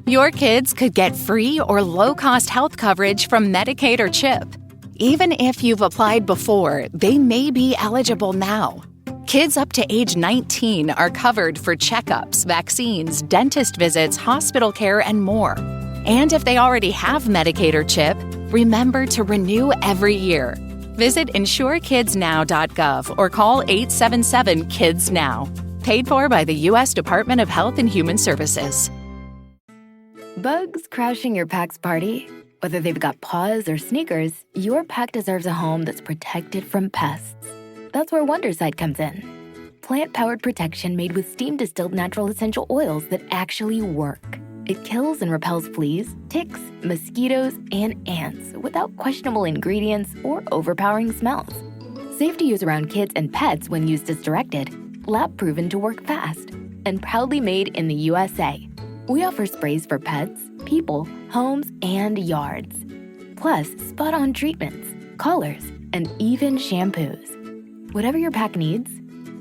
Your kids could get free or low-cost health coverage from Medicaid or CHIP. Even if you've applied before, they may be eligible now. Kids up to age 19 are covered for checkups, vaccines, dentist visits, hospital care, and more. And if they already have Medicaid or CHIP, remember to renew every year. Visit insurekidsnow.gov or call 877-KIDS-NOW. Paid for by the U.S. Department of Health and Human Services. Bugs crashing your pack's party? Whether they've got paws or sneakers, your pack deserves a home that's protected from pests. That's where Wondercide comes in. Plant-powered protection made with steam-distilled natural essential oils that actually work. It kills and repels fleas, ticks, mosquitoes, and ants without questionable ingredients or overpowering smells. Safe to use around kids and pets when used as directed. Lab-proven to work fast. And proudly made in the USA. We offer sprays for pets, people, homes, and yards. Plus, spot-on treatments, collars, and even shampoos. Whatever your pack needs,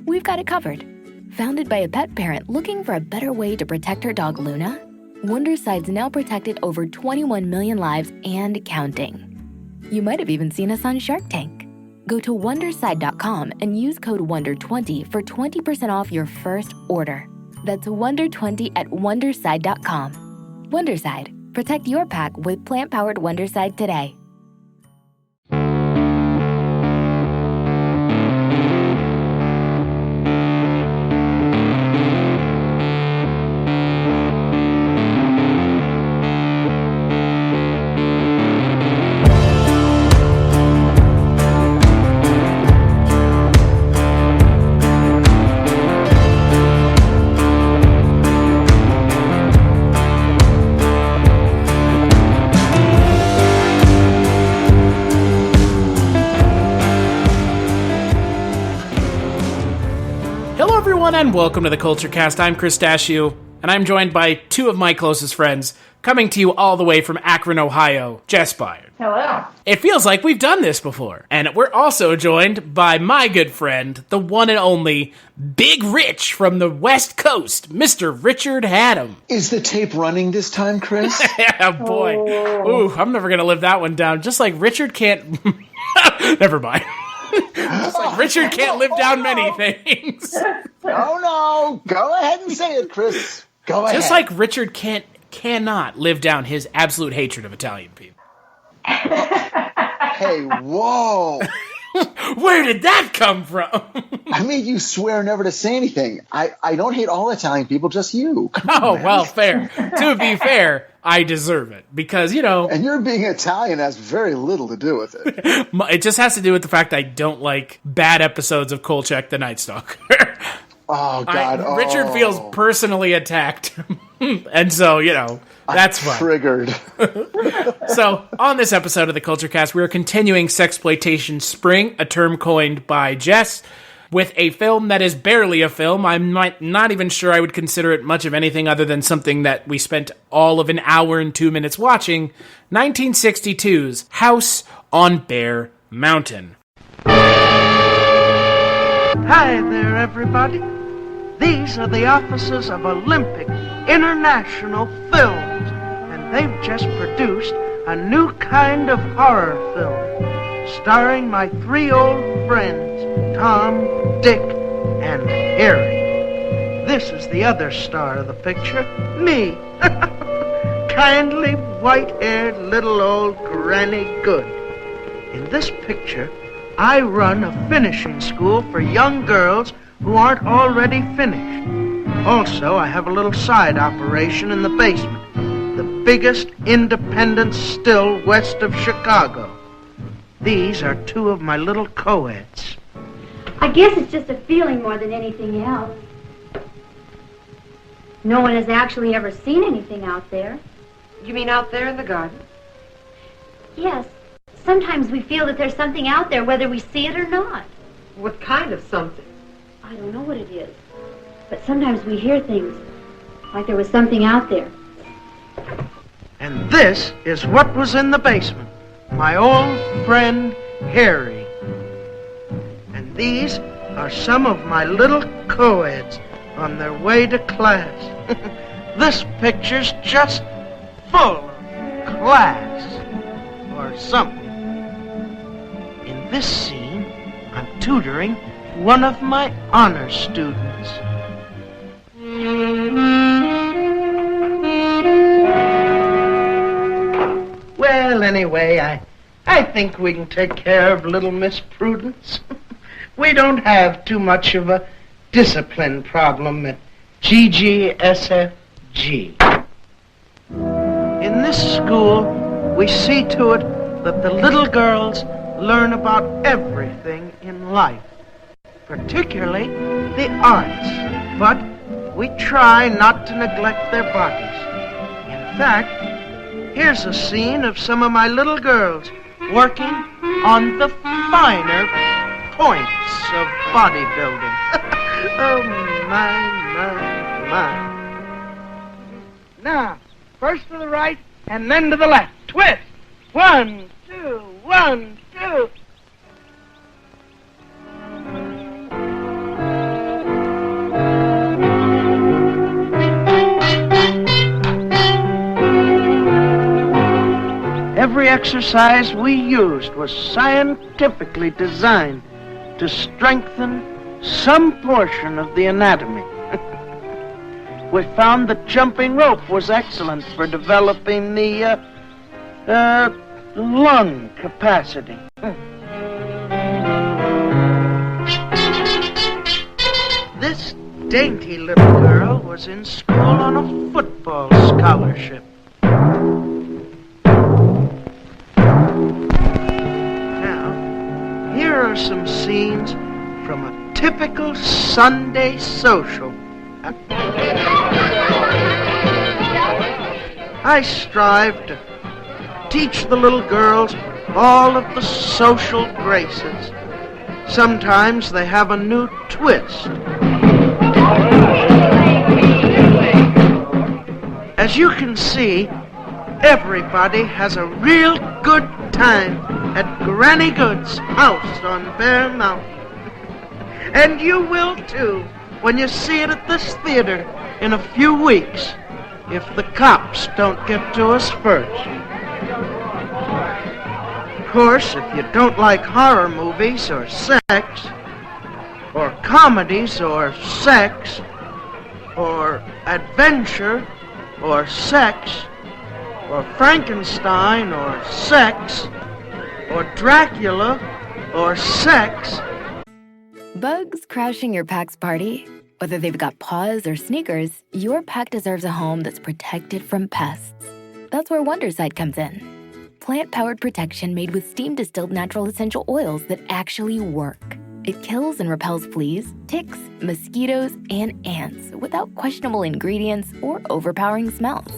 we've got it covered. Founded by a pet parent looking for a better way to protect her dog Luna, Wondercide's now protected over 21 million lives and counting. You might have even seen us on Shark Tank. Go to Wondercide.com and use code WONDER20 for 20% off your first order. That's WONDER20 at Wondercide.com. Wondercide. Protect your pack with plant-powered Wondercide today. And welcome to the Kulturecast. I'm Chris Stachiw, and I'm joined by two of my closest friends, coming to you all the way from Akron, Ohio, Jess Byard. Hello. It feels like we've done this before. And we're also joined by my good friend, the one and only Big Rich from the West Coast, Mr. Richard Hatem. Is the tape running this time, Chris? Yeah, boy. Ooh, I'm never going to live that one down. Just like Richard can't... Never mind. Just like Richard can't live down many things. No. Go ahead and say it, Chris. Go ahead. Just like Richard cannot live down his absolute hatred of Italian people. Hey, whoa. Where did that come from? I made you swear never to say anything. I don't hate all Italian people, just you. Come on, man. Well, fair. To be fair, I deserve it. Because, you know... And your being Italian has very little to do with it. It just has to do with the fact I don't like bad episodes of Kolchak the Night Stalker. Oh, God. Richard feels personally attacked. And so, you know, that's fine. Triggered. So, on this episode of the Kulturecast, we are continuing Sexploitation Spring, a term coined by Jess, with a film that is barely a film. I'm not even sure I would consider it much of anything other than something that we spent all of an hour and 2 minutes watching, 1962's House on Bear Mountain. Hi there, everybody. These are the officers of Olympic International Films, and they've just produced a new kind of horror film, starring my three old friends, Tom, Dick, and Harry. This is the other star of the picture, me. Kindly, white-haired little old Granny Good. In this picture, I run a finishing school for young girls who aren't already finished. Also, I have a little side operation in the basement, the biggest independent still west of Chicago. These are two of my little co-eds. I guess it's just a feeling more than anything else. No one has actually ever seen anything out there. You mean out there in the garden? Yes. Sometimes we feel that there's something out there, whether we see it or not. What kind of something? I don't know what it is. But sometimes we hear things, like there was something out there. And this is what was in the basement. My old friend, Harry. And these are some of my little co-eds on their way to class. This picture's just full of class or something. In this scene, I'm tutoring one of my honor students. Well, anyway, I think we can take care of little Miss Prudence. We don't have too much of a discipline problem at GGSFG. In this school, we see to it that the little girls learn about everything in life, particularly the arts, but we try not to neglect their bodies. In fact, here's a scene of some of my little girls working on the finer points of bodybuilding. Oh, my. Now, first to the right and then to the left. Twist. 1, 2, 1, 2. Every exercise we used was scientifically designed to strengthen some portion of the anatomy. We found that jumping rope was excellent for developing the lung capacity. This dainty little girl was in school on a football scholarship. Here are some scenes from a typical Sunday social. I strive to teach the little girls all of the social graces. Sometimes they have a new twist. As you can see, everybody has a real good time at Granny Good's house on Bear Mountain. And you will too when you see it at this theater in a few weeks, if the cops don't get to us first. Of course, if you don't like horror movies or sex, or comedies or sex, or adventure or sex, or Frankenstein or sex, or Dracula, or sex. Bugs crashing your pack's party? Whether they've got paws or sneakers, your pack deserves a home that's protected from pests. That's where Wondercide comes in. Plant-powered protection made with steam-distilled natural essential oils that actually work. It kills and repels fleas, ticks, mosquitoes, and ants without questionable ingredients or overpowering smells.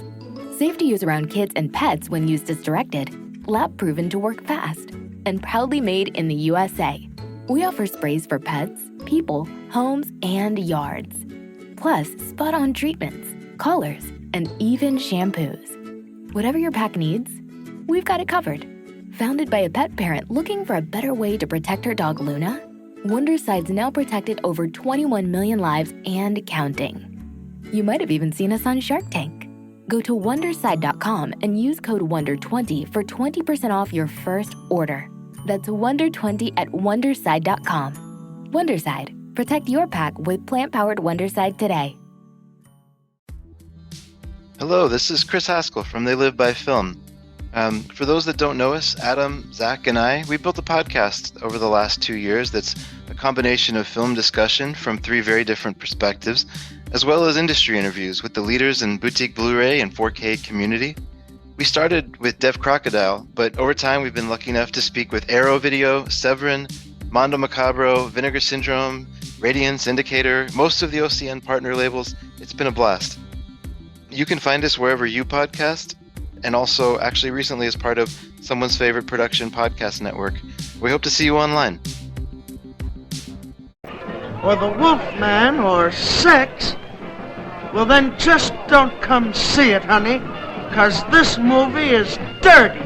Safe to use around kids and pets when used as directed. Lab-proven to work fast, and proudly made in the USA. We offer sprays for pets, people, homes, and yards. Plus, spot-on treatments, collars, and even shampoos. Whatever your pack needs, we've got it covered. Founded by a pet parent looking for a better way to protect her dog Luna, Wondercide's now protected over 21 million lives and counting. You might have even seen us on Shark Tank. Go to Wondercide.com and use code WONDER20 for 20% off your first order. That's WONDER20 at Wondercide.com. Wondercide. Protect your pack with plant-powered Wondercide today. Hello, this is Chris Haskell from They Live by Film. For those that don't know us, Adam, Zach, and I, we built a podcast over the last 2 years that's a combination of film discussion from 3 very different perspectives, as well as industry interviews with the leaders in boutique Blu-ray and 4K community. We started with Deaf Crocodile, but over time we've been lucky enough to speak with Arrow Video, Severin, Mondo Macabro, Vinegar Syndrome, Radiance, Indicator, most of the OCN partner labels. It's been a blast. You can find us wherever you podcast, and also actually recently as part of Someone's Favorite Production Podcast Network. We hope to see you online. Or the Wolfman or sex, well then just don't come see it, honey, because this movie is dirty.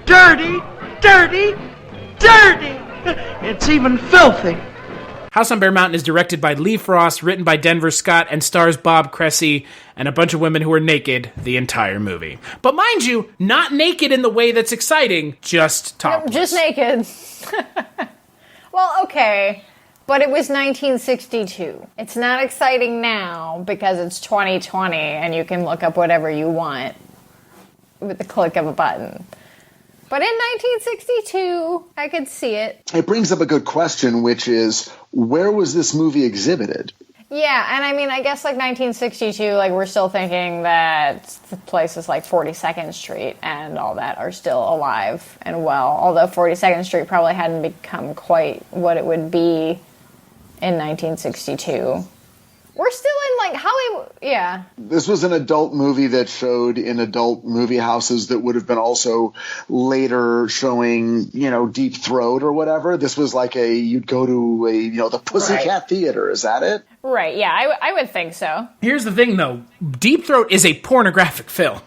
Dirty, dirty, dirty! It's even filthy. House on Bear Mountain is directed by Lee Frost, written by Denver Scott, and stars Bob Cresse and a bunch of women who are naked the entire movie. But mind you, not naked in the way that's exciting, just topless. Just naked. Well, okay, but it was 1962. It's not exciting now because it's 2020 and you can look up whatever you want with the click of a button. But in 1962, I could see it. It brings up a good question, which is, where was this movie exhibited? Yeah, and I mean, I guess like 1962, like we're still thinking that the places like 42nd Street and all that are still alive and well. Although 42nd Street probably hadn't become quite what it would be in 1962. We're still in, like, Hollywood, yeah. This was an adult movie that showed in adult movie houses that would have been also later showing, Deep Throat or whatever. This was like you'd go to the Pussycat Theater. Is that it? Right, yeah, I would think so. Here's the thing, though. Deep Throat is a pornographic film.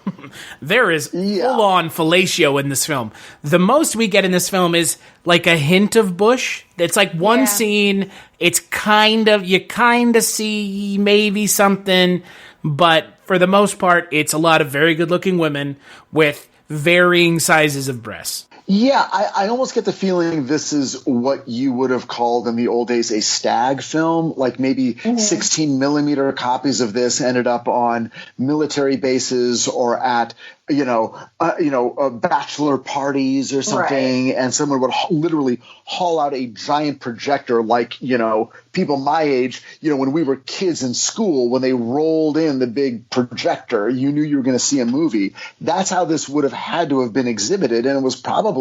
There is full-on fellatio in this film. The most we get in this film is like a hint of bush. It's like one scene. It's you kind of see maybe something, but for the most part, it's a lot of very good-looking women with varying sizes of breasts. Yeah, I almost get the feeling this is what you would have called in the old days a stag film. Like maybe 16 millimeter copies of this ended up on military bases or at bachelor parties or something, and someone would literally haul out a giant projector like, people my age, when we were kids in school, when they rolled in the big projector, you knew you were going to see a movie. That's how this would have had to have been exhibited, and it was probably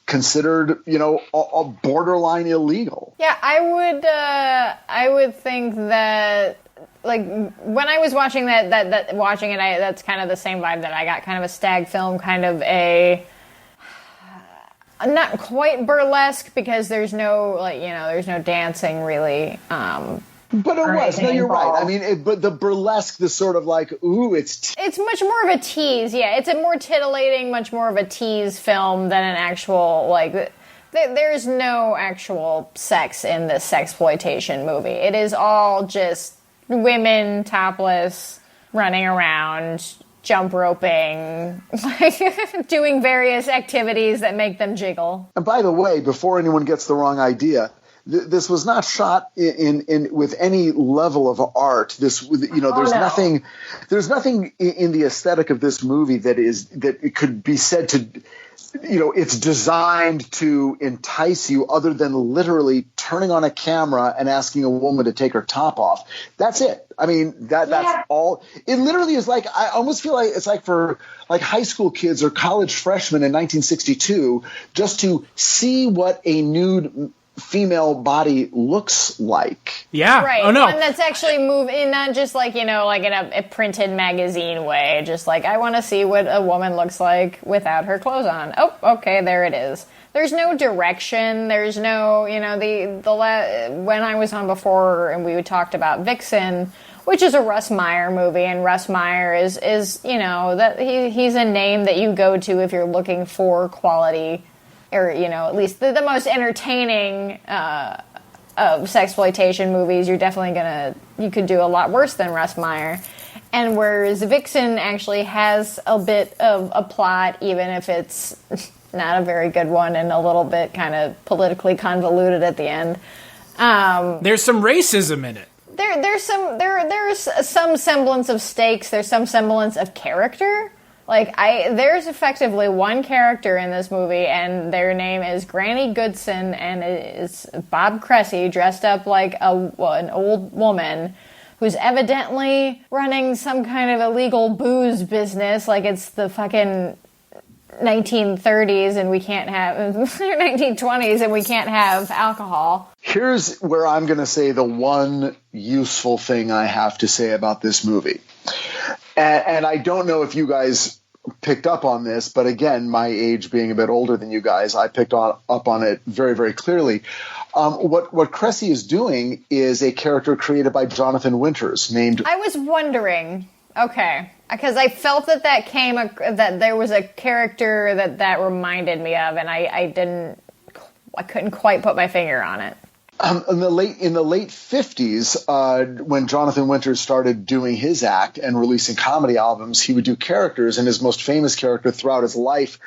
considered, a borderline illegal. Yeah, I would think that, like, when I was watching that's kind of the same vibe that I got, kind of a stag film, kind of a, not quite burlesque because there's no, there's no dancing really. But it was. No, you're right. I mean, but the burlesque, the sort of like, it's much more of a tease. Yeah, it's a more titillating, much more of a tease film than an actual, like, there's no actual sex in this sexploitation movie. It is all just women topless, running around, jump roping, like doing various activities that make them jiggle. And by the way, before anyone gets the wrong idea, this was not shot in with any level of art. There's nothing in the aesthetic of this movie that it could be said to, it's designed to entice you other than literally turning on a camera and asking a woman to take her top off. That's it. I mean, that's all. It literally is like, I almost feel like it's like for like high school kids or college freshmen in 1962, just to see what a nude female body looks like. Yeah. Right. Oh, no. One that's actually moving, not just like, like in a printed magazine way. Just like, I want to see what a woman looks like without her clothes on. Oh, okay, there it is. There's no direction. There's no, when I was on before and we talked about Vixen, which is a Russ Meyer movie, and Russ Meyer is that he's a name that you go to if you're looking for quality, or, at least the most entertaining of sexploitation movies. You're definitely you could do a lot worse than Russ Meyer. And whereas Vixen actually has a bit of a plot, even if it's not a very good one and a little bit kind of politically convoluted at the end. There's some racism in it. There's some semblance of stakes. There's some semblance of character. Like, there's effectively one character in this movie, and their name is Granny Goodson, and it is Bob Cresse dressed up like an old woman who's evidently running some kind of illegal booze business, like it's the fucking 1930s and we can't have 1920s and we can't have alcohol. Here's where I'm going to say the one useful thing I have to say about this movie. And I don't know if you guys picked up on this, but again, my age being a bit older than you guys, I picked up on it very, very clearly. What Cresse is doing is a character created by Jonathan Winters named... I was wondering, okay, because I felt that there was a character that reminded me of, and I couldn't quite put my finger on it. In the late 50s, when Jonathan Winters started doing his act and releasing comedy albums, he would do characters, and his most famous character throughout his life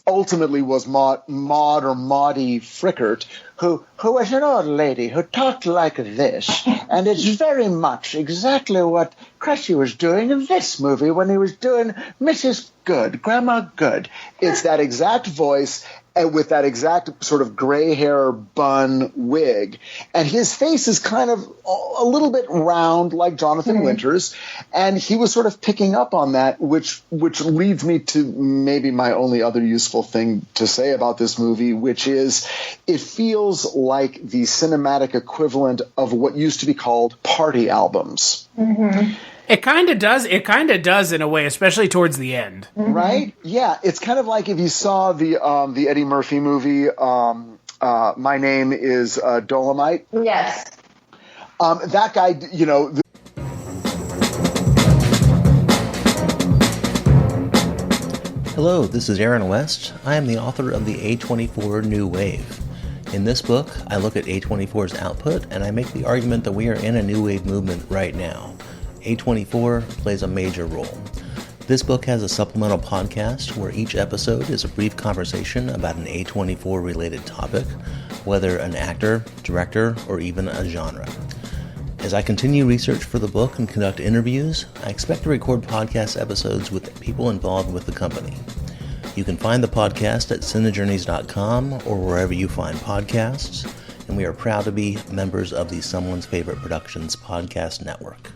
ultimately was Maud or Maudie Frickert, who was an old lady who talked like this, and it's very much exactly what Cresse was doing in this movie when he was doing Mrs. Good, Grandma Good. It's that exact voice, and with that exact sort of gray hair bun wig. And his face is kind of a little bit round like Jonathan Winters. And he was sort of picking up on that, which leads me to maybe my only other useful thing to say about this movie, which is it feels like the cinematic equivalent of what used to be called party albums. Mm-hmm. It kind of does. It kind of does in a way, especially towards the end. Right? Yeah. It's kind of like if you saw the Eddie Murphy movie, My Name is Dolomite. Yes. That guy, you know. Hello, this is Aaron West. I am the author of the A24 New Wave. In this book, I look at A24's output and I make the argument that we are in a new wave movement right now. A24 plays a major role. This book has a supplemental podcast where each episode is a brief conversation about an A24 related topic, whether an actor, director, or even a genre. As I continue research for the book and conduct interviews, I expect to record podcast episodes with people involved with the company. You can find the podcast at cinejourneys.com or wherever you find podcasts, and we are proud to be members of the Someone's Favorite Productions podcast network.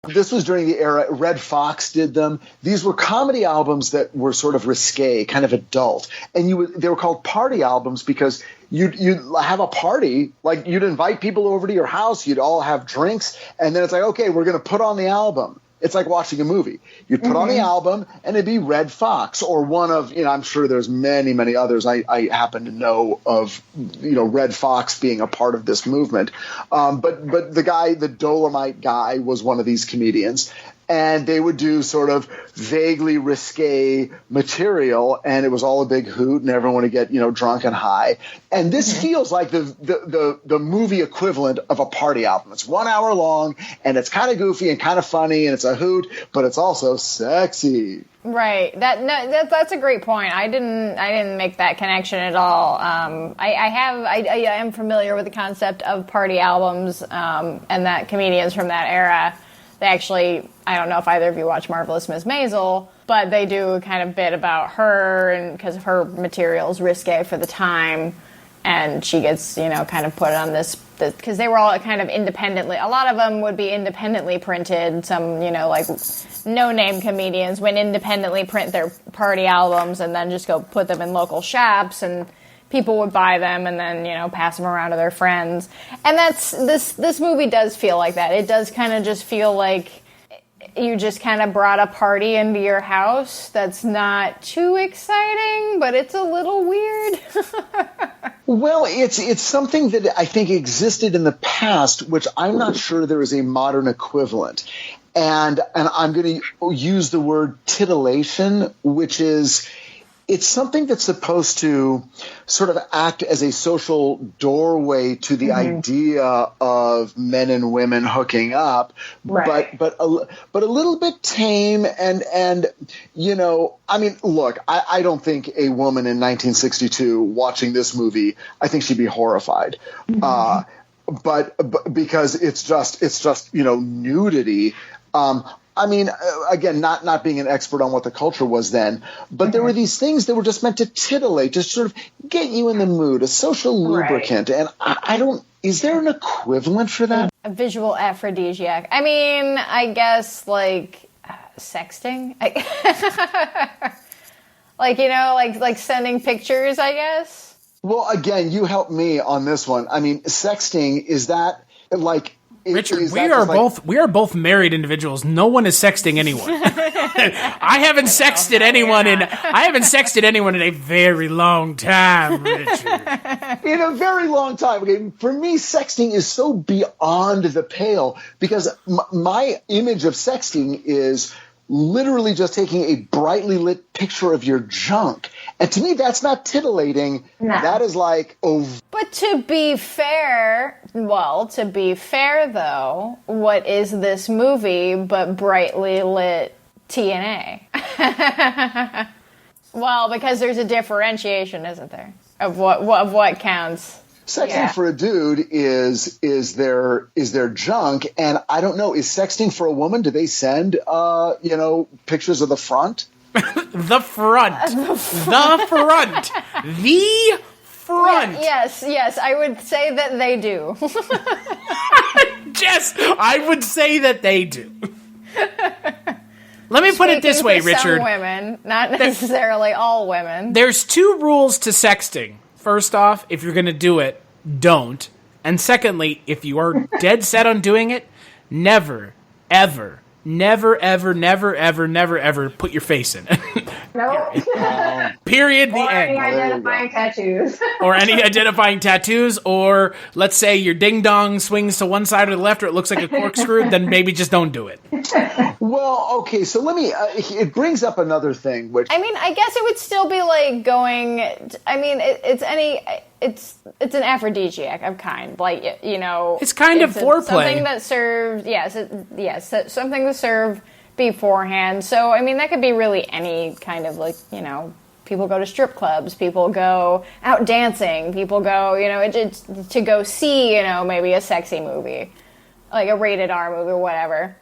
This was during the era, Red Fox did them. These were comedy albums that were sort of risque, kind of adult. And they were called party albums because you'd have a party, like you'd invite people over to your house, you'd all have drinks, and then it's like, okay, we're going to put on the album. It's like watching a movie. You'd put on the album, and it'd be Red Fox or one of, I'm sure there's many, many others. I happen to know of, Red Fox being a part of this movement. But the guy, the Dolomite guy, was one of these comedians. And they would do sort of vaguely risque material, and it was all a big hoot, and everyone would get, drunk and high. And this feels like the movie equivalent of a party album. It's 1 hour long, and it's kind of goofy and kind of funny, and it's a hoot, but it's also sexy. Right. That's a great point. I didn't make that connection at all. I am familiar with the concept of party albums, and that comedians from that era. They actually, I don't know if either of you watch Marvelous Miss Maisel, but they do a kind of bit about her, and because of her material's risque for the time, and she gets, kind of put on this, because they were all kind of independently, a lot of them would be independently printed, some, like no-name comedians would independently print their party albums and then just go put them in local shops, and people would buy them and then, pass them around to their friends. And this movie does feel like that. It does kind of just feel like you just kind of brought a party into your house that's not too exciting, but it's a little weird. Well, it's something that I think existed in the past, which I'm not sure there is a modern equivalent. And I'm going to use the word titillation, which is... It's something that's supposed to sort of act as a social doorway to the idea of men and women hooking up, right. but a little bit tame and look, I don't think a woman in 1962 watching this movie, I think she'd be horrified, but because it's just nudity. Again, not being an expert on what the culture was then, but there were these things that were just meant to titillate, just sort of get you in the mood, a social lubricant. And I don't, is there an equivalent for that? A visual aphrodisiac. I guess like sexting. like sending pictures, I guess. Well, again, you help me on this one. Sexting, is that like... Richard, we are both married individuals. No one is sexting anyone. I haven't sexted anyone in a very long time, Richard. In a very long time. Okay, for me, sexting is so beyond the pale because my image of sexting is literally just taking a brightly lit picture of your junk And to me, that's not titillating. No. That is like, But to be fair, though, what is this movie but brightly lit TNA? Well, because there's a differentiation, isn't there, of what counts? Sexting for a dude is their junk, and I don't know, is sexting for a woman? Do they send pictures of the front? The front. Yes, I would say that they do. Jess, I would say that they do. Let me put it this way, Richard. Some women, not necessarily all women. There's 2 rules to sexting. First off, if you're going to do it, don't. And secondly, if you are dead set on doing it, never, ever put your face in it. Nope. Period. The or end. Any identifying tattoos. Or any identifying tattoos, or let's say your ding dong swings to one side or the left, or it looks like a corkscrew, then maybe just don't do it. Well, okay, so let me, it brings up another thing, which... I mean, I guess it would still be like going, it's an aphrodisiac of kind, like, you know... It's kind of foreplay. Something that serves, something to serve beforehand. So, I mean, that could be really any kind of, like, you know, people go to strip clubs, people go out dancing, people go, you know, to go see, you know, maybe a sexy movie, like a rated R movie or whatever.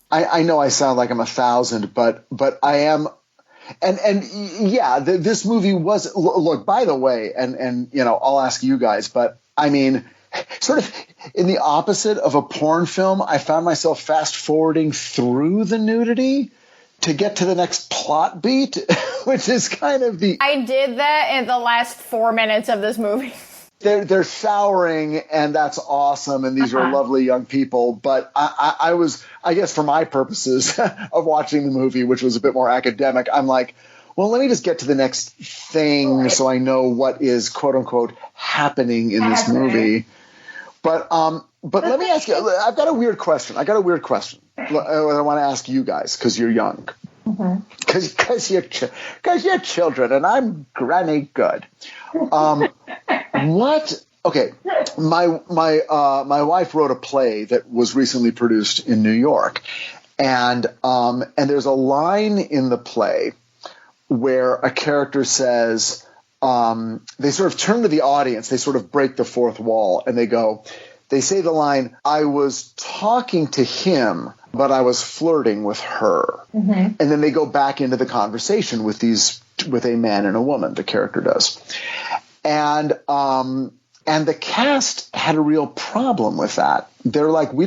I know I sound like I'm 1,000, but I am, and yeah, this movie was, look, by the way, and you know, I'll ask you guys, but I mean, sort of in the opposite of a porn film, I found myself fast forwarding through the nudity to get to the next plot beat, which is kind of the... I did that in the last 4 minutes of this movie. They're showering, and that's awesome, and these are lovely young people. But I was, I guess for my purposes of watching the movie, which was a bit more academic, I'm like, well, let me just get to the next thing so I know what is, quote-unquote, happening in this movie. But let me ask you, I've got a weird question. I want to ask you guys, because you're young. Because you're children, and I'm granny good. What? Okay, my wife wrote a play that was recently produced in New York, and there's a line in the play where a character says, they sort of turn to the audience, they sort of break the fourth wall, and they say the line, "I was talking to him, but I was flirting with her." And then they go back into the conversation with a man and a woman, the character does. And the cast had a real problem with that. They're like, we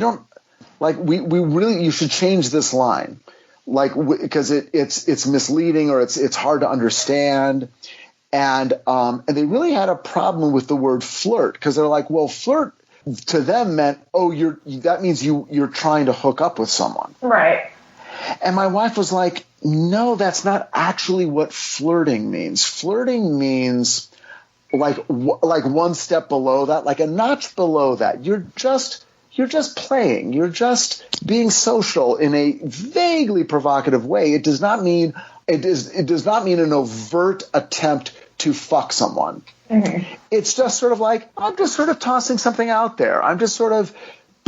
really, you should change this line. Like, because it's misleading, or it's hard to understand. And they really had a problem with the word flirt, because they're like, well, flirt to them meant, that means you're trying to hook up with someone. Right. And my wife was like, no, that's not actually what flirting means. Flirting means like one step below that, like a notch below that. You're just playing. You're just being social in a vaguely provocative way. It does not mean an overt attempt to fuck someone. It's just sort of like, I'm just sort of tossing something out there. I'm just sort of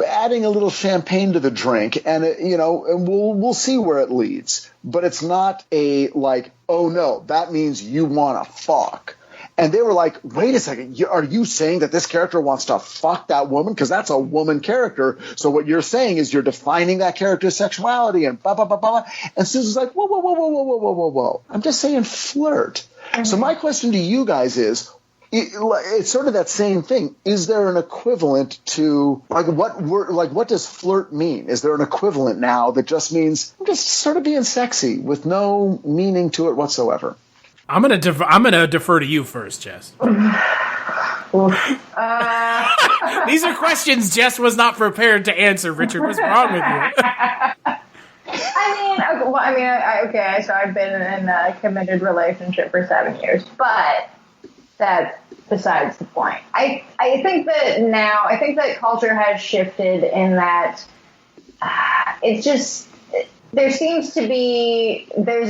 adding a little champagne to the drink, and and we'll see where it leads. But it's not a like, oh no, that means you want to fuck. And they were like, wait a second, are you saying that this character wants to fuck that woman? Because that's a woman character. So what you're saying is you're defining that character's sexuality and blah, blah, blah, blah. And Susan's like, whoa. I'm just saying flirt. So my question to you guys is, it's sort of that same thing. Is there an equivalent to, what does flirt mean? Is there an equivalent now that just means I'm just sort of being sexy with no meaning to it whatsoever? I'm gonna defer to you first, Jess. These are questions Jess was not prepared to answer. Richard, what's wrong with you? So I've been in a committed relationship for 7 years, but that's besides the point. I think that culture has shifted in that it's just, there's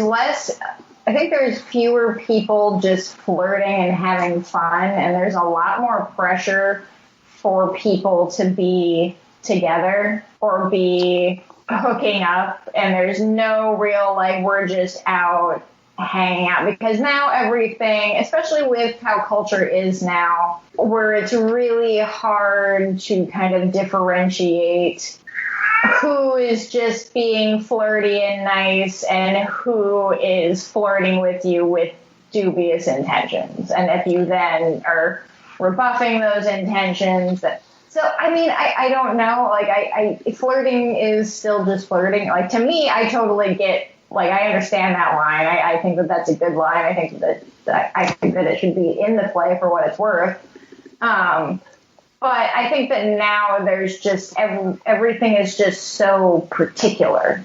less I think there's fewer people just flirting and having fun, and there's a lot more pressure for people to be together or be hooking up, and there's no real, like, we're just out hanging out, because now everything, especially with how culture is now, where it's really hard to kind of differentiate who is just being flirty and nice and who is flirting with you with dubious intentions. And if you then are rebuffing those intentions, so, I mean, I don't know, like, flirting is still just flirting. Like, to me, I totally get, like, I understand that line. I think that that's a good line. I think that it should be in the play for what it's worth. But I think that now there's just everything is just so particular.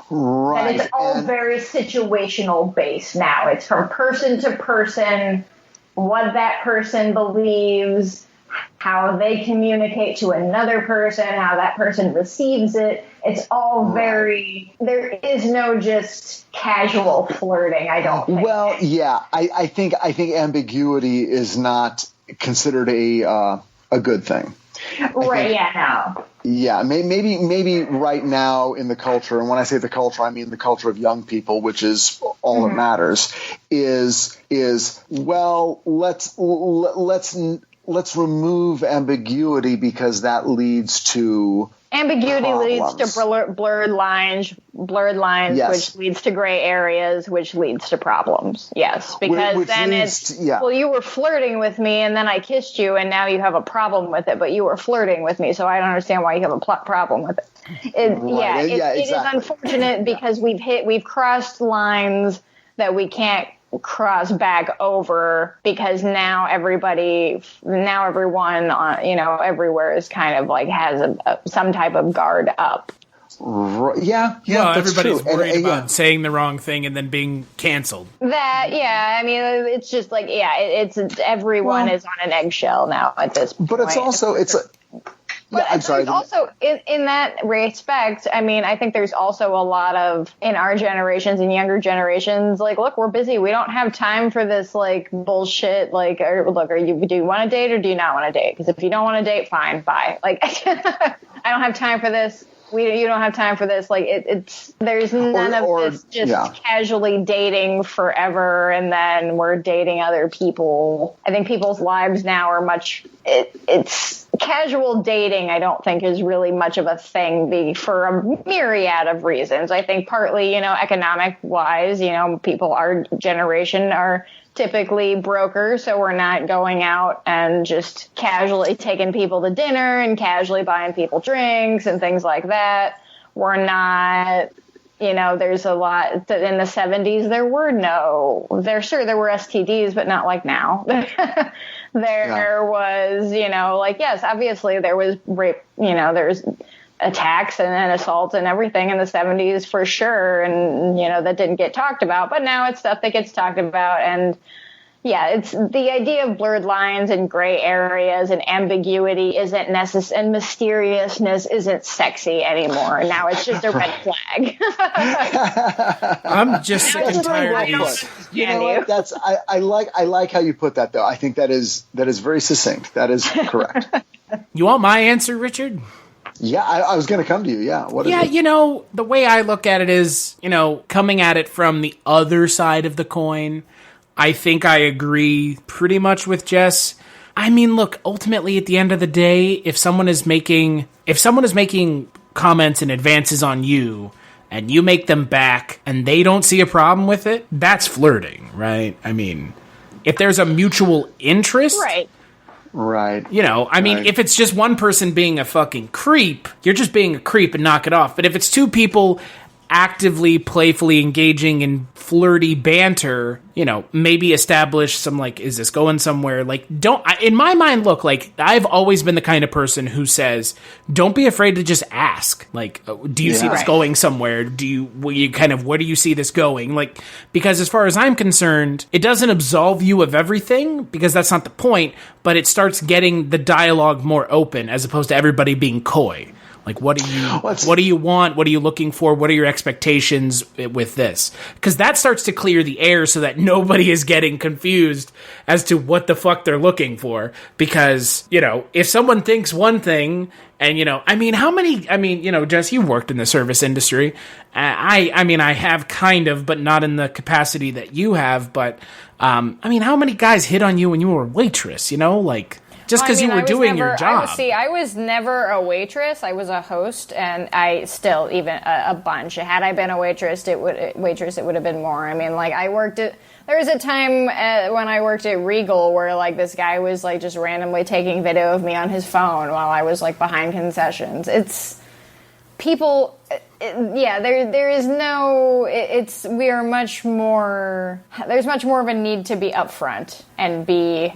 Right. And it's all very situational based now. It's from person to person, what that person believes, how they communicate to another person, how that person receives it. It's all very, there is no just casual flirting, I don't think. Well, yeah, I think ambiguity is not considered a good thing. Right, yeah, no. Yeah, maybe right now in the culture, and when I say the culture, I mean the culture of young people, which is all that matters, is well, let's remove ambiguity because that leads to ambiguity problems. leads to blurred lines, yes. which leads to gray areas, which leads to problems. Yes, because which then it's well, you were flirting with me, and then I kissed you, and now you have a problem with it. But you were flirting with me, so I don't understand why you have a problem with it. It is unfortunate because we've crossed lines that we can't cross back over, because now everyone everywhere is kind of like has some type of guard up. Yeah, well, that's everybody's true. worried about saying the wrong thing and then being canceled. I mean, it's just like, it's everyone is on an eggshell now at this point. But it's also, I'm sorry. Also, in that respect, I mean, I think there's also a lot of, in our generations and younger generations, like, look, we're busy. We don't have time for this, like, bullshit. Like, do you want to date or do you not want to date? Because if you don't want to date, fine, bye. Like, I don't have time for this. You don't have time for this. Like, there's none of this just casually dating forever, and then we're dating other people. I think people's lives now are it's casual dating. I don't think is really much of a thing for a myriad of reasons. I think partly, economic wise, people our generation are typically brokers, so we're not going out and just casually taking people to dinner and casually buying people drinks and things like that. We're not, there's a lot that in the 70s there were there were STDs, but not like now. There was, yes, obviously there was rape, there's attacks and assaults and everything in the 70s for sure. And, that didn't get talked about, but now it's stuff that gets talked about. And it's the idea of blurred lines and gray areas and ambiguity isn't necessary, and mysteriousness isn't sexy anymore. Now it's just a red flag. I'm just sick and tired of these. You know what? I like how you put that, though. I think that is very succinct. That is correct. You want my answer, Richard? Yeah, I was going to come to you. Yeah. What is it? The way I look at it is, coming at it from the other side of the coin, I think I agree pretty much with Jess. I mean, look, ultimately at the end of the day, if someone is making comments and advances on you and you make them back and they don't see a problem with it, that's flirting, right? I mean, if there's a mutual interest, Right. If it's just one person being a fucking creep, you're just being a creep and knock it off. But if it's two people actively, playfully engaging in flirty banter, maybe establish some, like, is this going somewhere? Like, in my mind, look, like, I've always been the kind of person who says, don't be afraid to just ask. Like, do you see this going somewhere? Where do you see this going? Like, because as far as I'm concerned, it doesn't absolve you of everything, because that's not the point, but it starts getting the dialogue more open as opposed to everybody being coy. Like, what do you want? What are you looking for? What are your expectations with this? Because that starts to clear the air so that nobody is getting confused as to what the fuck they're looking for. Because, if someone thinks one thing, and, Jess, you've worked in the service industry. I have kind of, but not in the capacity that you have. But, how many guys hit on you when you were a waitress, just because you were doing your job? I was never a waitress. I was a host, and I still even a bunch. Had I been a waitress, it would have been more. I worked at. There was a time when I worked at Regal where this guy was just randomly taking video of me on his phone while I was behind concessions. It's people. There is no. We are much more. There's much more of a need to be upfront and be.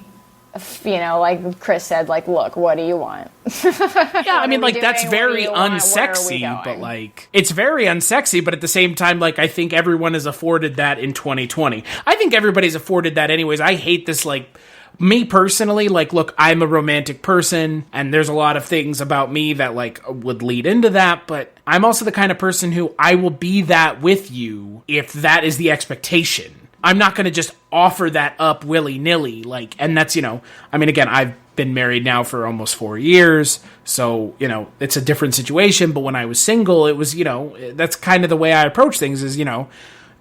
Like Chris said, look, what do you want? That's very unsexy, but it's very unsexy, but at the same time, I think everyone is afforded that in 2020. I think everybody's afforded that anyways. I hate this, me personally, look, I'm a romantic person, and there's a lot of things about me that, would lead into that, but I'm also the kind of person who I will be that with you if that is the expectation. I'm not going to just offer that up willy-nilly, and that's, again, I've been married now for almost 4 years, so, it's a different situation, but when I was single, it was, that's kind of the way I approach things is,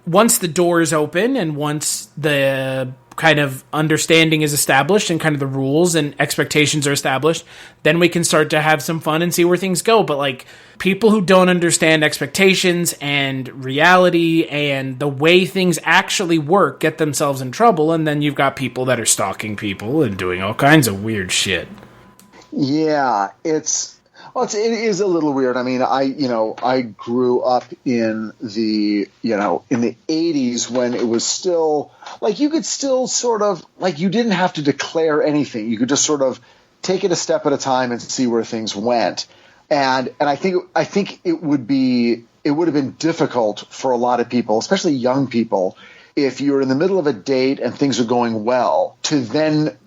once the door is open and once the kind of understanding is established and kind of the rules and expectations are established, then we can start to have some fun and see where things go. But people who don't understand expectations and reality and the way things actually work get themselves in trouble. And then you've got people that are stalking people and doing all kinds of weird shit. Yeah, it is a little weird. I grew up in the 80s when it was still you could still sort of you didn't have to declare anything. You could just sort of take it a step at a time and see where things went. And I think it would have been difficult for a lot of people, especially young people, if you're in the middle of a date and things are going well, to then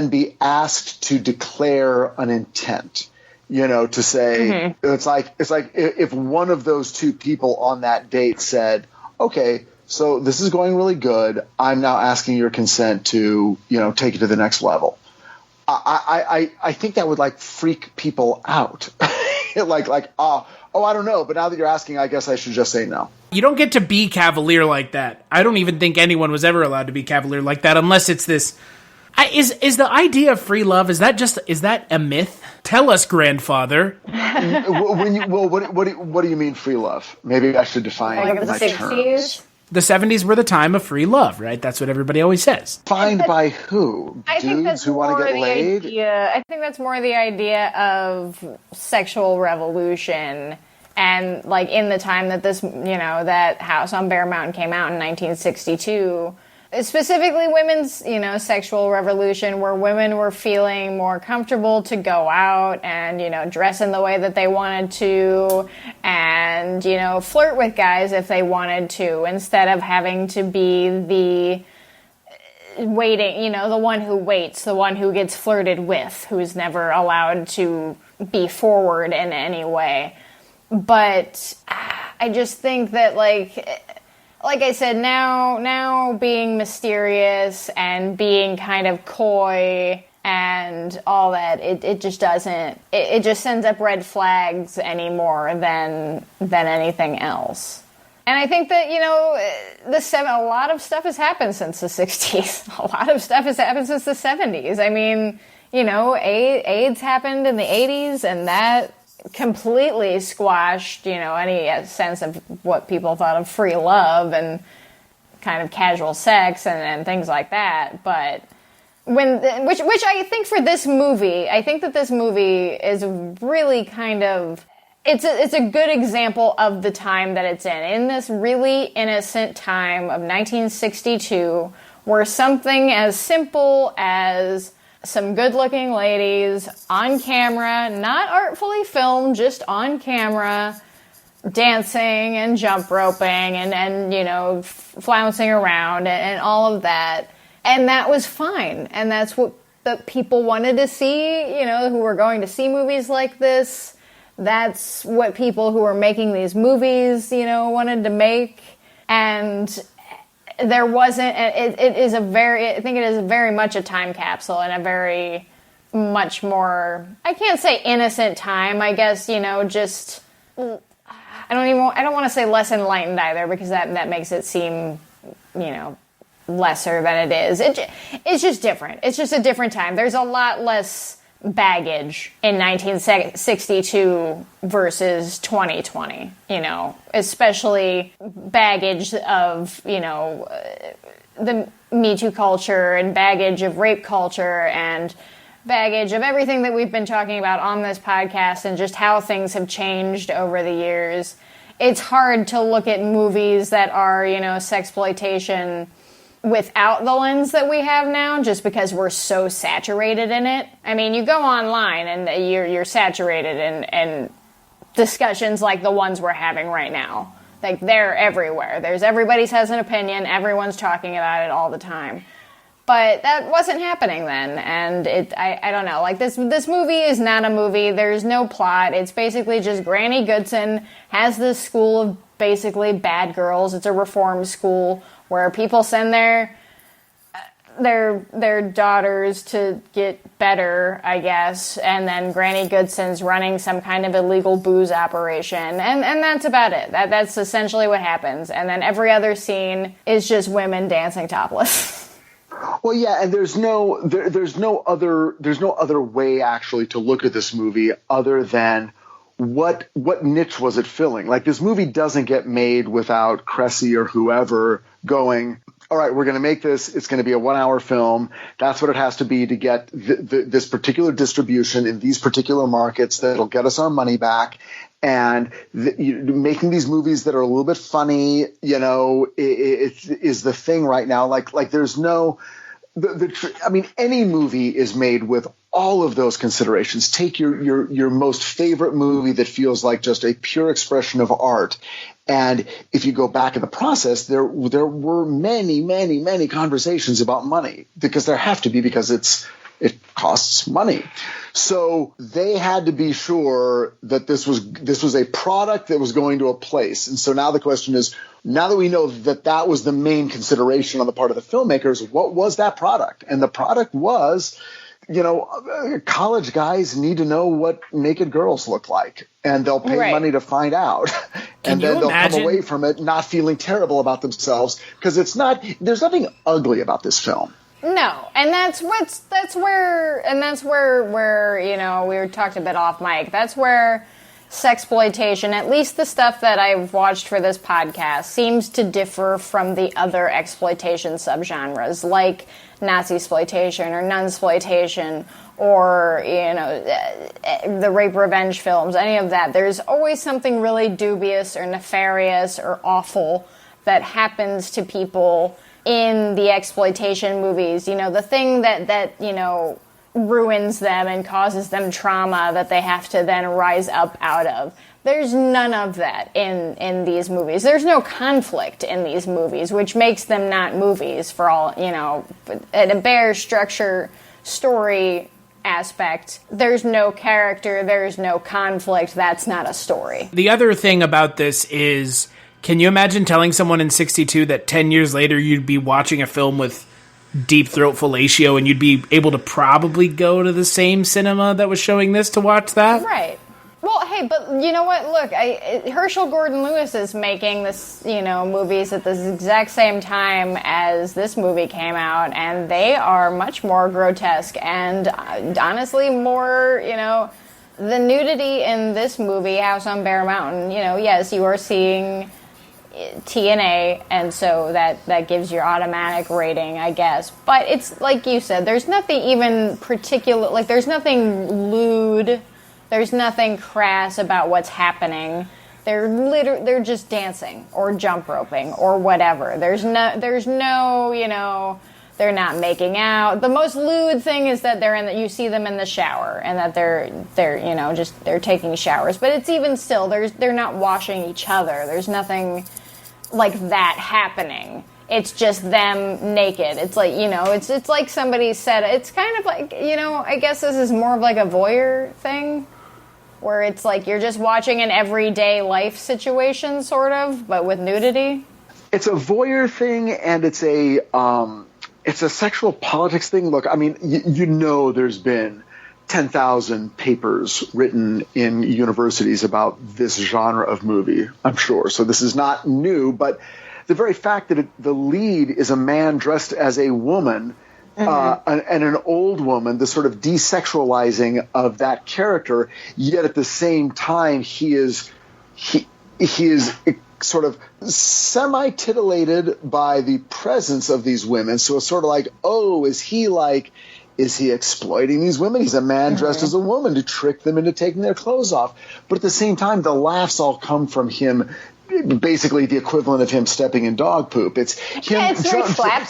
be asked to declare an intent. To say, it's like if one of those two people on that date said, okay, so this is going really good. I'm now asking your consent to, take it to the next level. I think that would freak people out. I don't know. But now that you're asking, I guess I should just say no. You don't get to be cavalier like that. I don't even think anyone was ever allowed to be cavalier like that unless it's this. Is the idea of free love, is that a myth? Tell us, grandfather. What do you mean free love? Maybe I should define the my 60s? terms. The 70s were the time of free love, right? That's what everybody always says. Defined by who? Dudes who want to get laid? I think that's more the idea of sexual revolution. And in the time that this, that House on Bear Mountain came out in 1962, specifically women's, sexual revolution, where women were feeling more comfortable to go out and, dress in the way that they wanted to and, flirt with guys if they wanted to, instead of having to be the waiting, the one who waits, the one who gets flirted with, who's never allowed to be forward in any way. But I just think that, like I said, now being mysterious and being kind of coy and all that, it just doesn't, it just sends up red flags any more than anything else. And I think that, a lot of stuff has happened since the 60s. A lot of stuff has happened since the 70s. AIDS happened in the 80s, and that completely squashed, any sense of what people thought of free love and kind of casual sex and things like that. But which I think for this movie, I think that this movie is really kind of, it's a good example of the time that it's in this really innocent time of 1962, where something as simple as some good-looking ladies on camera, not artfully filmed, just on camera, dancing and jump roping and flouncing around and all of that. And that was fine. And that's what the people wanted to see, who were going to see movies like this. That's what people who are making these movies, wanted to make. And there wasn't, it is I think it is very much a time capsule and a very much more, I can't say innocent time, I guess, just, I don't want to say less enlightened either, because that makes it seem, lesser than it is. It's just different. It's just a different time. There's a lot less baggage in 1962 versus 2020, especially baggage of, the Me Too culture and baggage of rape culture and baggage of everything that we've been talking about on this podcast and just how things have changed over the years. It's hard to look at movies that are, sexploitation without the lens that we have now, just because we're so saturated in it. I mean, you go online and you're saturated in discussions like the ones we're having right now. Like, they're everywhere. Everybody has an opinion. Everyone's talking about it all the time. But that wasn't happening then, and I don't know. Like, this movie is not a movie. There's no plot. It's basically just Granny Goodson has this school of basically bad girls. It's a reform school where people send their daughters to get better, I guess, and then Granny Goodson's running some kind of illegal booze operation, and that's about it. That's essentially what happens. And then every other scene is just women dancing topless. Well, yeah, and there's no other way actually to look at this movie other than what niche was it filling? Like, this movie doesn't get made without Cresse or whoever going, all right, we're going to make this. It's going to be a 1-hour film. That's what it has to be to get this particular distribution in these particular markets that'll get us our money back. And making these movies that are a little bit funny, it is the thing right now. Like there's no, I mean, any movie is made with all of those considerations. Take your most favorite movie that feels like just a pure expression of art. And if you go back in the process, there were many, many, many conversations about money, because there have to be, because it costs money. So they had to be sure that this was a product that was going to a place. And so now the question is, now that we know that was the main consideration on the part of the filmmakers, what was that product? And the product was, college guys need to know what naked girls look like, and they'll pay money to find out. And then they'll come away from it not feeling terrible about themselves, because there's nothing ugly about this film. No, and that's where we talked a bit off mic. That's where sexploitation, at least the stuff that I've watched for this podcast, seems to differ from the other exploitation subgenres, like Nazi-sploitation or nunsploitation or, the rape revenge films, any of that. There's always something really dubious or nefarious or awful that happens to people in the exploitation movies. The thing that ruins them and causes them trauma that they have to then rise up out of. There's none of that in these movies. There's no conflict in these movies, which makes them not movies for all, at a bare structure story aspect. There's no character, there's no conflict, that's not a story. The other thing about this is, can you imagine telling someone in 62 that 10 years later you'd be watching a film with deep throat fellatio and you'd be able to probably go to the same cinema that was showing this to watch that? Right. Well, hey, but you know what? Look, Herschel Gordon Lewis is making this, movies at the exact same time as this movie came out, and they are much more grotesque and honestly more, the nudity in this movie, House on Bear Mountain, yes, you are seeing TNA, and so that gives your automatic rating, I guess. But it's like you said, there's nothing even particular, like there's nothing lewd, there's nothing crass about what's happening. They're just dancing or jump roping or whatever. There's no, they're not making out. The most lewd thing is that you see them in the shower and that they're taking showers. But it's even still, they're not washing each other. There's nothing like that happening. It's just them naked. It's like, it's like somebody said, it's kind of like, I guess this is more of like a voyeur thing. where it's like you're just watching an everyday life situation, sort of, but with nudity? It's a voyeur thing, and it's a sexual politics thing. Look, I mean, you know there's been 10,000 papers written in universities about this genre of movie, I'm sure. So this is not new, but the very fact that the lead is a man dressed as a woman, and an old woman, the sort of desexualizing of that character, yet at the same time he is sort of semi-titillated by the presence of these women. So it's sort of like, oh, is he exploiting these women? He's a man dressed as a woman to trick them into taking their clothes off. But at the same time, the laughs all come from him, basically the equivalent of him stepping in dog poop. It's him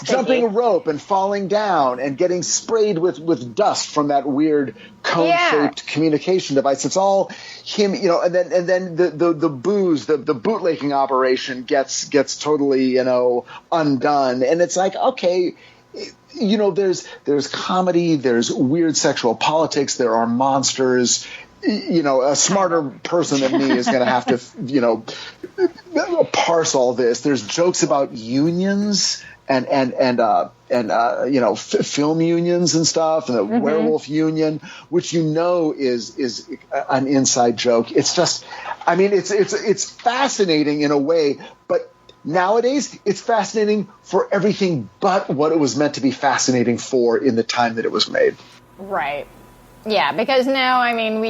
jumping a rope and falling down and getting sprayed with dust from that weird cone-shaped communication device. It's all him, you know, and then the booze, the bootlegging operation gets totally, you know, undone. And it's like, okay, you know, there's comedy, there's weird sexual politics, there are monsters. You know, a smarter person than me is going to have to, you know, parse all this. There's jokes about unions and you know, film unions and stuff, and the werewolf union, which you know is an inside joke. It's just, I mean, it's fascinating in a way, but nowadays it's fascinating for everything but what it was meant to be fascinating for in the time that it was made. Right. Yeah, because now, I mean,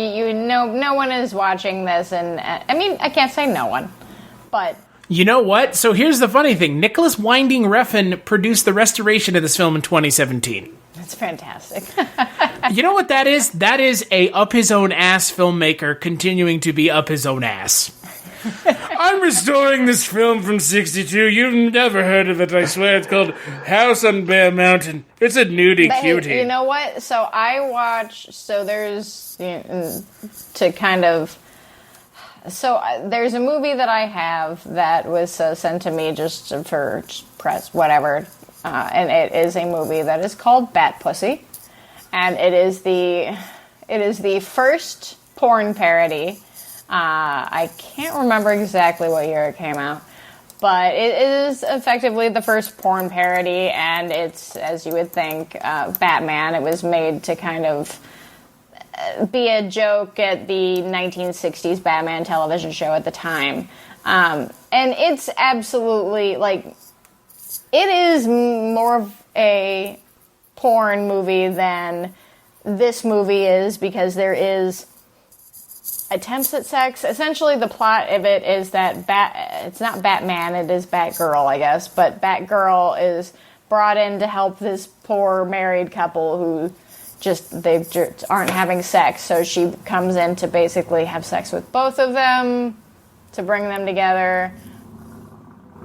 no one is watching this, and I mean, I can't say no one, but... You know what? So here's the funny thing. Nicholas Winding Refn produced the restoration of this film in 2017. That's fantastic. You know what that is? That is a up-his-own-ass filmmaker continuing to be up his own ass. I'm restoring this film from 62. You've never heard of it, I swear. It's called House on Bear Mountain. It's a nudie cutie. Hey, you know what? So I watch... So there's... to kind of... So there's a movie that I have that was sent to me just for press, whatever. And it is a movie that is called Bat Pussy. And it is the first porn parody. I can't remember exactly what year it came out, but it is effectively the first porn parody, and it's, as you would think, Batman. It was made to kind of be a joke at the 1960s Batman television show at the time. And it's absolutely, like, it is more of a porn movie than this movie is, because there is attempts at sex. Essentially, the plot of it is that it's not Batman, it is Batgirl, I guess, but Batgirl is brought in to help this poor married couple who they just aren't having sex, so she comes in to basically have sex with both of them, to bring them together.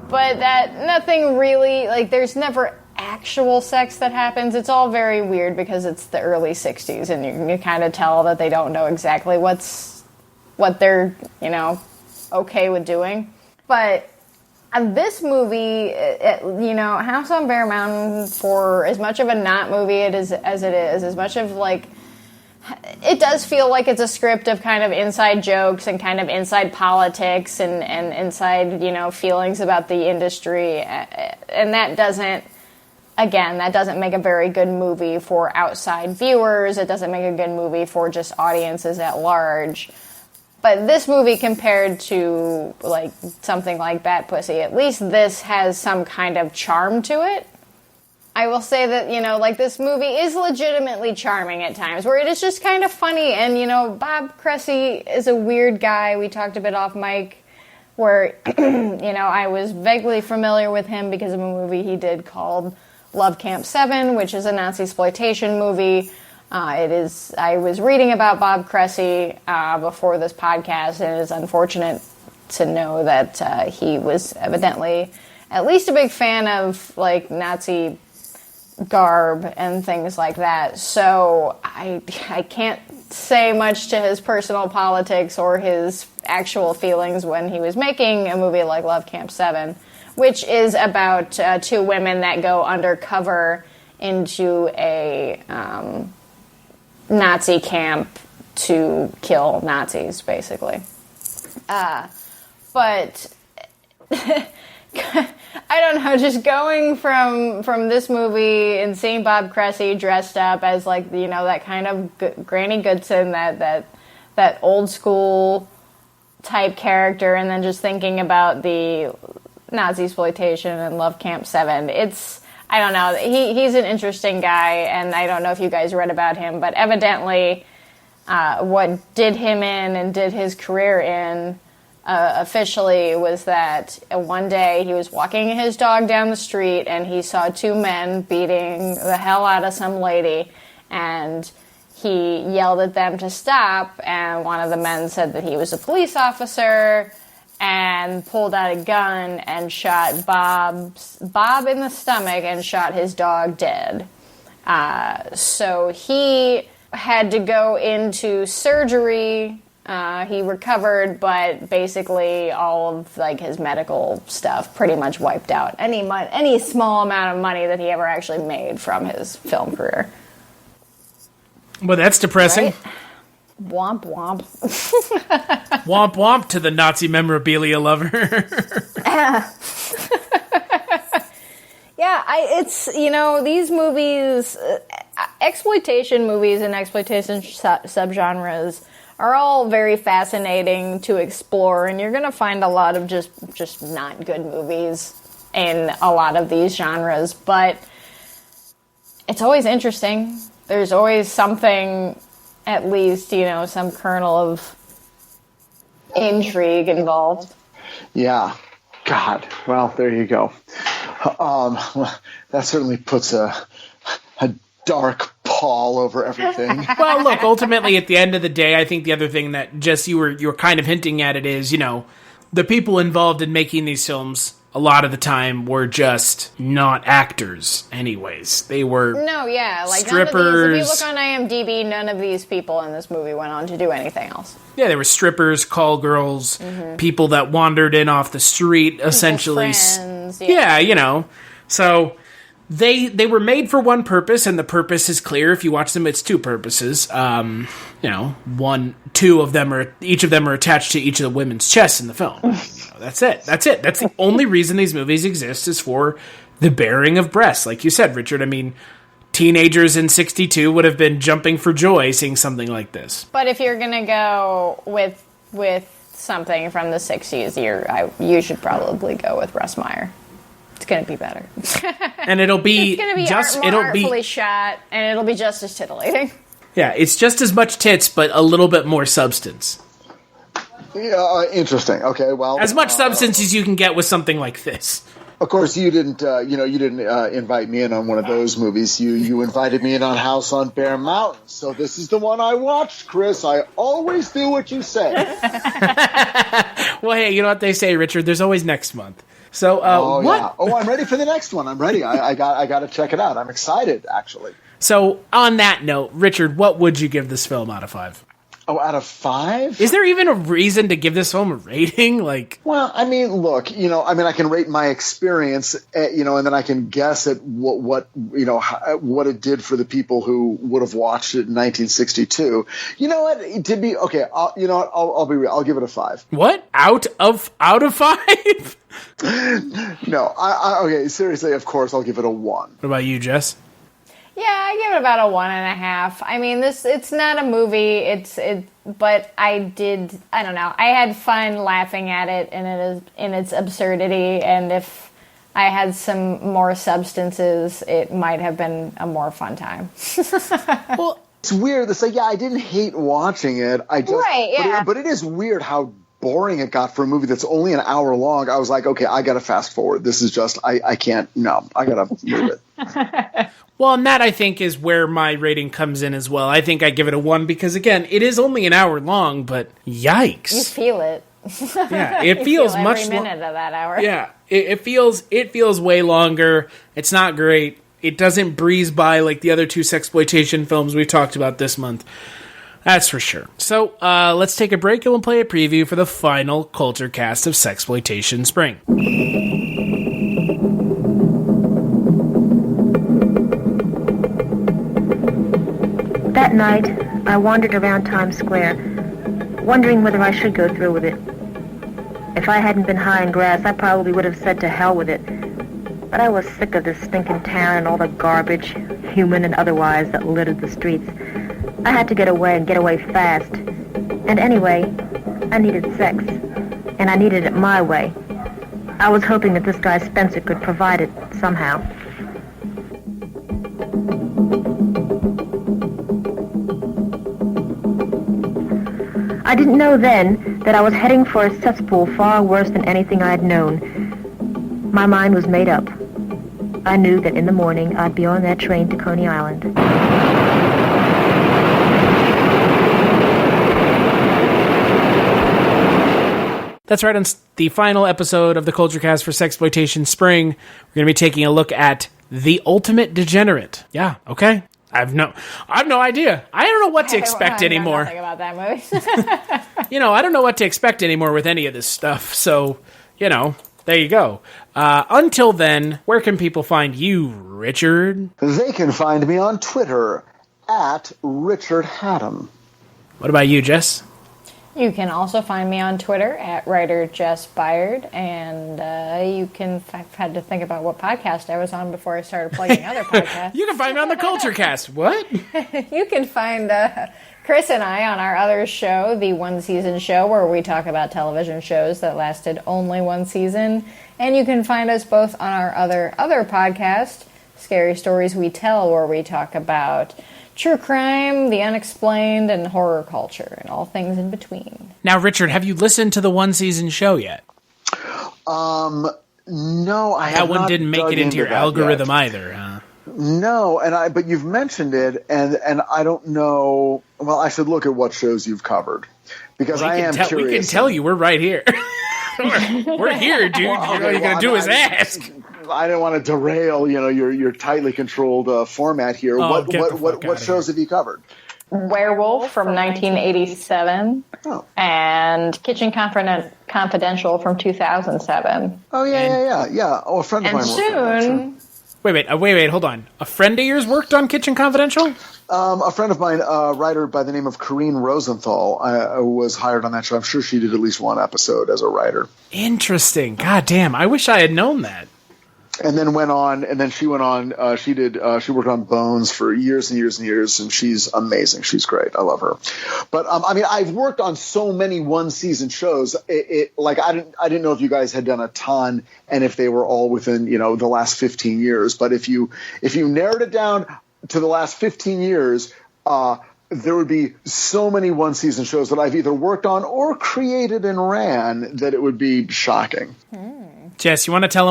But nothing really, like, there's never actual sex that happens. It's all very weird because it's the early 60s, and you can kind of tell that they don't know exactly what they're, you know, okay with doing. But this movie, you know, House on Bear Mountain, for as much of a not movie as it is, as much of, like, it does feel like it's a script of kind of inside jokes and kind of inside politics and inside, you know, feelings about the industry. And that doesn't make a very good movie for outside viewers. It doesn't make a good movie for just audiences at large. But this movie, compared to, like, something like Bat Pussy, at least this has some kind of charm to it. I will say that, you know, like, this movie is legitimately charming at times, where it is just kind of funny. And, you know, Bob Cresse is a weird guy. We talked a bit off mic, where, you know, I was vaguely familiar with him because of a movie he did called Love Camp 7, which is a Nazi-exploitation movie. I was reading about Bob Cresse before this podcast, and it is unfortunate to know that he was evidently at least a big fan of, like, Nazi garb and things like that. So I can't say much to his personal politics or his actual feelings when he was making a movie like Love Camp 7, which is about two women that go undercover into a Nazi camp to kill Nazis, basically. But I don't know, just going from this movie and seeing Bob Cresse dressed up as, like, you know, that kind of Granny Goodson, that old school type character, and then just thinking about the Nazi exploitation and Love Camp 7, I don't know, he's an interesting guy, and I don't know if you guys read about him, but evidently what did him in and did his career in officially was that one day he was walking his dog down the street and he saw two men beating the hell out of some lady, and he yelled at them to stop, and one of the men said that he was a police officer and pulled out a gun and shot Bob in the stomach and shot his dog dead. So he had to go into surgery. He recovered, but basically all of, like, his medical stuff pretty much wiped out any small amount of money that he ever actually made from his film career. Well, that's depressing. Right? Womp womp. Womp womp to the Nazi memorabilia lover. Yeah, it's, you know, these movies, exploitation movies and exploitation subgenres are all very fascinating to explore, and you're going to find a lot of just not good movies in a lot of these genres, but it's always interesting. There's always something, at least, you know, some kernel of intrigue involved. Yeah. God. Well, there you go. That certainly puts a dark pall over everything. Well, look, ultimately, at the end of the day, I think the other thing that, Jess, you were kind of hinting at it is, you know, the people involved in making these films a lot of the time were just not actors anyways. They were strippers. If you look on IMDb, none of these people in this movie went on to do anything else. Yeah, they were strippers, call girls, people that wandered in off the street, essentially. Friends, yeah, you know. So they were made for one purpose, and the purpose is clear. If you watch them, it's two purposes. You know, each of them are attached to each of the women's chests in the film. That's it. That's the only reason these movies exist, is for the bearing of breasts. Like you said, Richard, I mean, teenagers in 1962 would have been jumping for joy seeing something like this. But if you're going to go with something from the 60s, you should probably go with Russ Meyer. It's going to be better. And it'll be artfully shot, and it'll be just as titillating. Yeah, it's just as much tits, but a little bit more substance. Yeah, interesting. Okay, well, as much substance as you can get with something like this. Of course, you didn't invite me in on one of those movies. You invited me in on House on Bear Mountain. So this is the one I watched, Chris. I always do what you say. Well, hey, you know what they say, Richard? There's always next month. So, what? Yeah. Oh, I'm ready for the next one. I'm ready. I got to check it out. I'm excited, actually. So, on that note, Richard, what would you give this film out of 5? Oh, out of 5? Is there even a reason to give this film a rating? Well, I mean, look, I can rate my experience, and then I can guess at what it did for the people who would have watched it in 1962. You know what? I'll be real. I'll give it a 5. What? Out of 5? No, okay. Seriously, of course, I'll give it a 1. What about you, Jess? Yeah, I give it about a 1.5. I mean, it's not a movie. But I don't know. I had fun laughing at it in its absurdity, and if I had some more substances, it might have been a more fun time. Well, it's weird. It's like, I didn't hate watching it. But it is weird how boring it got for a movie that's only an hour long. I was like, okay, I gotta fast forward. This is just, I can't, no, I gotta move it. Well, and that, I think, is where my rating comes in as well. I think I give it a 1 because, again, it is only an hour long, but yikes. You feel it. Yeah, it feels feel much every minute of that hour. Yeah, it feels way longer. It's not great. It doesn't breeze by like the other two sexploitation films we've talked about this month. That's for sure. So, let's take a break and we'll play a preview for the final Kulturecast of Sexploitation Spring. That night, I wandered around Times Square, wondering whether I should go through with it. If I hadn't been high in grass, I probably would have said to hell with it. But I was sick of this stinking town and all the garbage, human and otherwise, that littered the streets. I had to get away and get away fast. And anyway, I needed sex. And I needed it my way. I was hoping that this guy Spencer could provide it somehow. I didn't know then that I was heading for a cesspool far worse than anything I'd known. My mind was made up. I knew that in the morning I'd be on that train to Coney Island. That's right, on the final episode of the Kulturecast for Sexploitation Spring, we're going to be taking a look at The Ultimate Degenerate. Yeah, okay. I've no idea. I don't know what to expect anymore. I know nothing about that movie. I don't know what to expect anymore with any of this stuff. So, there you go. Until then, where can people find you, Richard? They can find me on Twitter at Richard Hatem. What about you, Jess? You can also find me on Twitter at writer Jess Byard, and I've had to think about what podcast I was on before I started plugging other podcasts. You can find me on the Kulturecast. What? You can find Chris and I on our other show, the One Season Show, where we talk about television shows that lasted only one season. And you can find us both on our other podcast, Scary Stories We Tell, where we talk about true crime, the unexplained, and horror culture, and all things in between. Now, Richard, have you listened to the One Season Show yet? No, I have not. That one didn't make it into your algorithm either, huh? No, but you've mentioned it, and I don't know. Well, I should look at what shows you've covered, because I am curious. We can tell you, we're right here. we're here, dude. All you're going to do is ask. I didn't want to derail, your tightly controlled format here. What shows have you covered? Werewolf from 1987, and Kitchen Confidential from 2007. Oh yeah. Oh, a friend of mine. And soon. Wait, hold on. A friend of yours worked on Kitchen Confidential? A friend of mine, a writer by the name of Corrine Rosenthal, was hired on that show. I'm sure she did at least one episode as a writer. Interesting. God damn, I wish I had known that. And then she went on, she worked on Bones for years and years and years, and she's amazing. She's great. I love her. But, I've worked on so many one-season shows. I didn't know if you guys had done a ton and if they were all within, the last 15 years. But if you narrowed it down to the last 15 years, there would be so many one-season shows that I've either worked on or created and ran that it would be shocking. Jess, you want to tell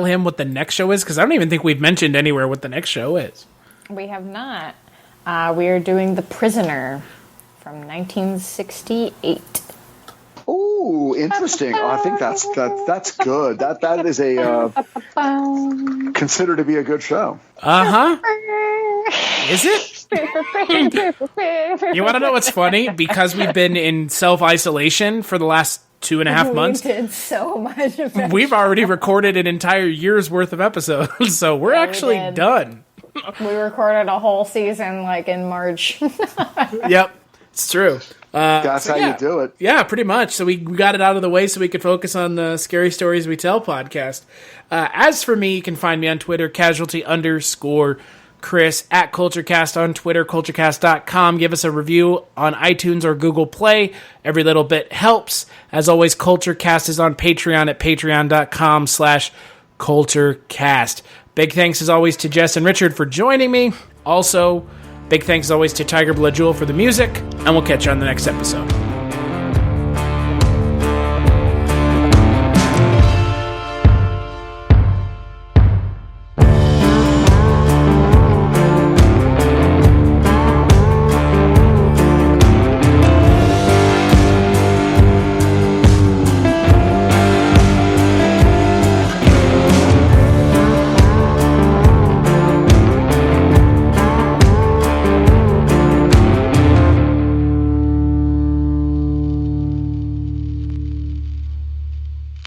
him what the next show is? Because I don't even think we've mentioned anywhere what the next show is. We have not. We are doing The Prisoner from 1968. Ooh, interesting. I think that's good. That is a considered to be a good show. Is it? You want to know what's funny? Because we've been in self-isolation for the last 2.5 months. We did so much of it. We've already recorded an entire year's worth of episodes, so we're actually done. We recorded a whole season in March. Yep, it's true. That's how you do it. Yeah, pretty much. So we got it out of the way so we could focus on the Scary Stories We Tell podcast. As for me, you can find me on Twitter, casualty_Chris, at Kulturecast on Twitter, Kulturecast.com. Give us a review on iTunes or Google Play. Every little bit helps. As always, Kulturecast is on Patreon at patreon.com/Kulturecast. Big thanks as always to Jess and Richard for joining me. Also, big thanks as always to Tiger Blood Jewel for the music, and we'll catch you on the next episode.